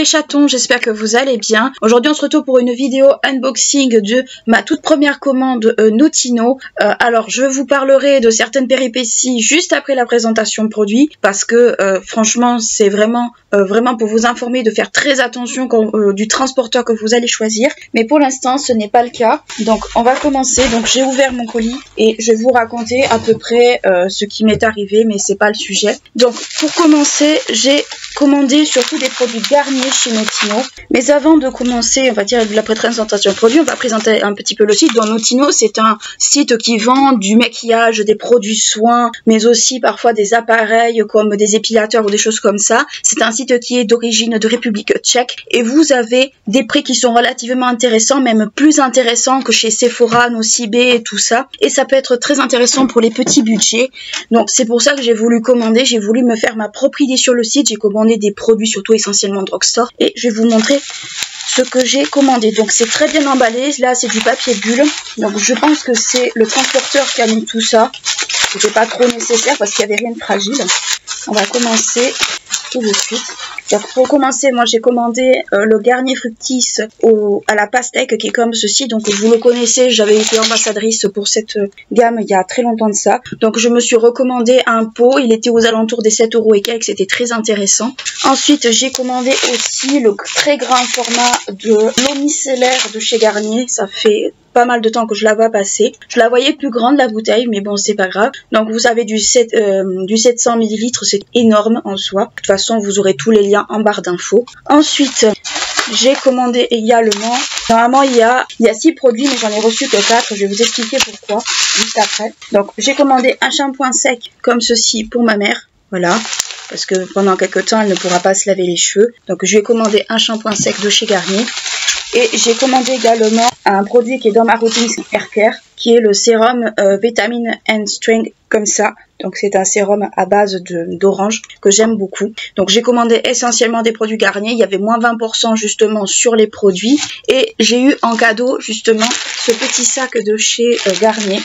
les chatons, j'espère que vous allez bien. Aujourd'hui on se retrouve pour une vidéo unboxing de ma toute première commande Notino. Alors je vous parlerai de certaines péripéties juste après la présentation de produit parce que franchement c'est vraiment pour vous informer de faire très attention du transporteur que vous allez choisir. Mais pour l'instant ce n'est pas le cas. Donc on va commencer. Donc j'ai ouvert mon colis et je vais vous raconter à peu près ce qui m'est arrivé, mais c'est pas le sujet. Donc pour commencer, j'ai commandé surtout des produits Garnier chez Notino. Mais avant de commencer, on va dire la présentation de produits, on va présenter un petit peu le site. Donc Notino, c'est un site qui vend du maquillage, des produits soins, mais aussi parfois des appareils comme des épilateurs ou des choses comme ça. C'est un site qui est d'origine de République tchèque et vous avez des prix qui sont relativement intéressants, même plus intéressants que chez Sephora, Nocibé et tout ça. Et ça peut être très intéressant pour les petits budgets. Donc c'est pour ça que j'ai voulu commander, j'ai voulu me faire ma propre idée sur le site. J'ai commandé des produits surtout essentiellement drugstore et je vais vous montrer ce que j'ai commandé. Donc c'est très bien emballé, là c'est du papier bulle, donc je pense que c'est le transporteur qui a mis tout ça. C'était pas trop nécessaire parce qu'il n'y avait rien de fragile. On va commencer tout de suite. Donc pour commencer, moi j'ai commandé le Garnier Fructis à la pastèque qui est comme ceci. Donc vous le connaissez, j'avais été ambassadrice pour cette gamme il y a très longtemps de ça. Donc je me suis recommandé un pot, il était aux alentours des 7 € et quelques, c'était très intéressant. Ensuite j'ai commandé aussi le très grand format de l'eau micellaire de chez Garnier. Ça fait pas mal de temps que je la vois passer. Je la voyais plus grande la bouteille, mais bon c'est pas grave. Donc vous avez du 700 ml, c'est énorme en soi. De toute façon vous aurez tous les liens en barre d'infos. Ensuite j'ai commandé également, normalement il y a 6 produits mais j'en ai reçu que 4, je vais vous expliquer pourquoi juste après. Donc j'ai commandé un shampoing sec comme ceci pour ma mère, voilà, parce que pendant quelques temps elle ne pourra pas se laver les cheveux. Donc je lui ai commandé un shampoing sec de chez Garnier. Et j'ai commandé également un produit qui est dans ma routine haircare, qui est le sérum Vitamine and Strength, comme ça. Donc c'est un sérum à base d'orange que j'aime beaucoup. Donc j'ai commandé essentiellement des produits Garnier. Il y avait moins 20% justement sur les produits. Et j'ai eu en cadeau justement ce petit sac de chez Garnier.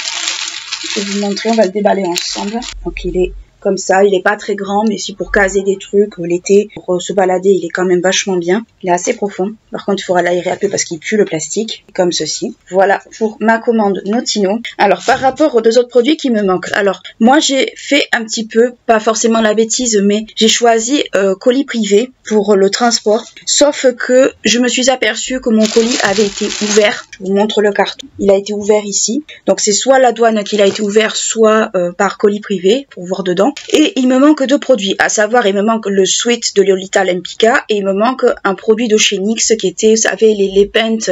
Je vais vous montrer, on va le déballer ensemble. Donc il est comme ça, il est pas très grand, mais si pour caser des trucs l'été, pour se balader, il est quand même vachement bien. Il est assez profond. Par contre, il faudra l'aérer un peu parce qu'il pue le plastique, comme ceci. Voilà pour ma commande Notino. Alors, par rapport aux deux autres produits qui me manquent. Alors, moi, j'ai fait un petit peu, pas forcément la bêtise, mais j'ai choisi colis privé pour le transport. Sauf que je me suis aperçue que mon colis avait été ouvert. Je vous montre le carton. Il a été ouvert ici. Donc, c'est soit la douane qui l'a été ouvert, soit par colis privé, pour voir dedans. Et il me manque 2 produits, à savoir il me manque le Sweet de Lolita Lempicka et il me manque un produit de chez NYX qui était, vous savez, les peintes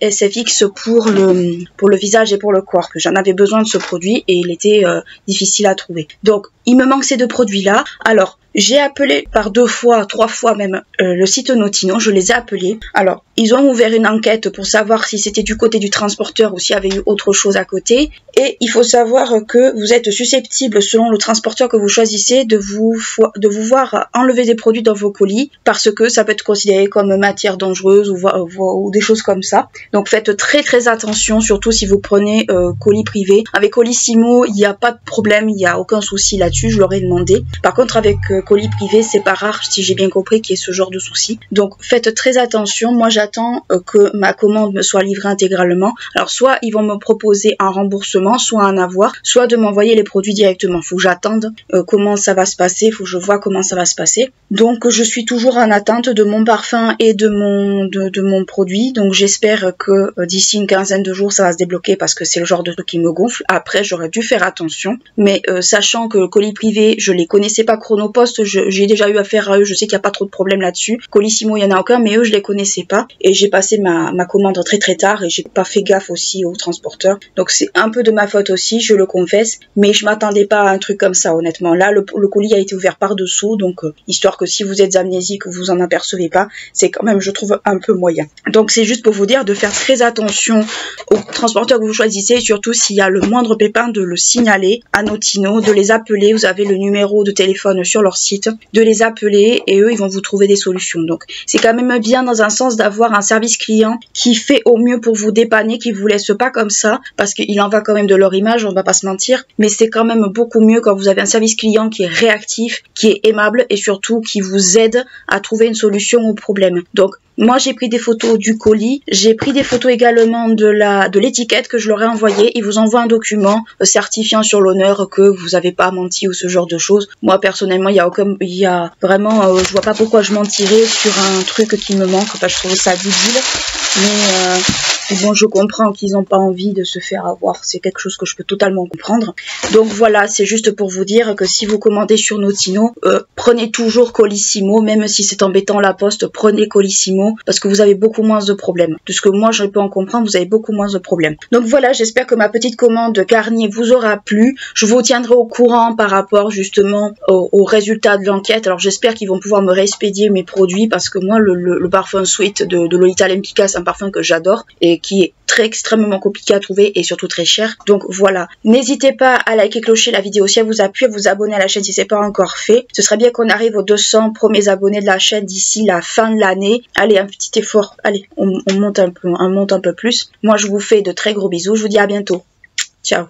SFX pour le visage et pour le corps. J'en avais besoin de ce produit et il était difficile à trouver. Donc il me manque ces 2 produits là. Alors j'ai appelé par 2 fois, 3 fois même le site Notino, je les ai appelés. Alors, ils ont ouvert une enquête pour savoir si c'était du côté du transporteur ou s'il y avait eu autre chose à côté. Et il faut savoir que vous êtes susceptible, selon le transporteur que vous choisissez, de vous voir enlever des produits dans vos colis parce que ça peut être considéré comme matière dangereuse ou des choses comme ça. Donc faites très très attention, surtout si vous prenez colis privé. Avec Colissimo, il n'y a pas de problème, il n'y a aucun souci là-dessus, je leur ai demandé. Par contre, avec colis privé, c'est pas rare, si j'ai bien compris, qu'il y ait ce genre de soucis. Donc faites très attention. Moi j'attends que ma commande me soit livrée intégralement. Alors soit ils vont me proposer un remboursement, soit un avoir, soit de m'envoyer les produits directement. Faut que j'attende comment ça va se passer, faut que je vois comment ça va se passer. Donc je suis toujours en attente de mon parfum et de mon produit. Donc j'espère que d'ici une quinzaine de jours ça va se débloquer parce que c'est le genre de truc qui me gonfle. Après j'aurais dû faire attention. Mais sachant que le colis privé, je les connaissais pas, Chronopost, j'ai déjà eu affaire à eux, je sais qu'il n'y a pas trop de problème là-dessus. Colissimo, il y en a aucun, mais eux, je les connaissais pas. Et j'ai passé ma commande très très tard et j'ai pas fait gaffe aussi au transporteur. Donc c'est un peu de ma faute aussi, je le confesse. Mais je m'attendais pas à un truc comme ça, honnêtement. Là, le colis a été ouvert par-dessous, donc histoire que si vous êtes amnésique, vous en apercevez pas, c'est quand même, je trouve, un peu moyen. Donc c'est juste pour vous dire de faire très attention au transporteur que vous choisissez, surtout s'il y a le moindre pépin, de le signaler à Notino, de les appeler. Vous avez le numéro de téléphone sur leur site, de les appeler et eux ils vont vous trouver des solutions. Donc c'est quand même bien dans un sens d'avoir un service client qui fait au mieux pour vous dépanner, qui vous laisse pas comme ça, parce qu'il en va quand même de leur image, on va pas se mentir, mais c'est quand même beaucoup mieux quand vous avez un service client qui est réactif, qui est aimable et surtout qui vous aide à trouver une solution au problème. Donc moi j'ai pris des photos du colis, j'ai pris des photos également de l'étiquette que je leur ai envoyée. Ils vous envoient un document certifiant sur l'honneur que vous n'avez pas menti ou ce genre de choses. Moi personnellement je vois pas pourquoi je mentirais sur un truc qui me manque, enfin je trouve ça débile, mais bon, je comprends qu'ils n'ont pas envie de se faire avoir, c'est quelque chose que je peux totalement comprendre. Donc voilà, c'est juste pour vous dire que si vous commandez sur Notino, prenez toujours Colissimo, même si c'est embêtant la poste, prenez Colissimo, parce que vous avez beaucoup moins de problèmes. De ce que moi je peux en comprendre, vous avez beaucoup moins de problèmes. Donc voilà, j'espère que ma petite commande Garnier vous aura plu. Je vous tiendrai au courant par rapport justement aux résultats de l'enquête. Alors j'espère qu'ils vont pouvoir me réexpédier mes produits, parce que moi le parfum Sweet de Lolita Lempicka, c'est un parfum que j'adore et qui est extrêmement compliqué à trouver et surtout très cher. Donc voilà, n'hésitez pas à liker, clocher la vidéo si elle vous a plu, à vous abonner à la chaîne si c'est pas encore fait. Ce serait bien qu'on arrive aux 200 premiers abonnés de la chaîne d'ici la fin de l'année. Allez, un petit effort, allez, on monte un peu plus. Moi je vous fais de très gros bisous, je vous dis à bientôt. Ciao.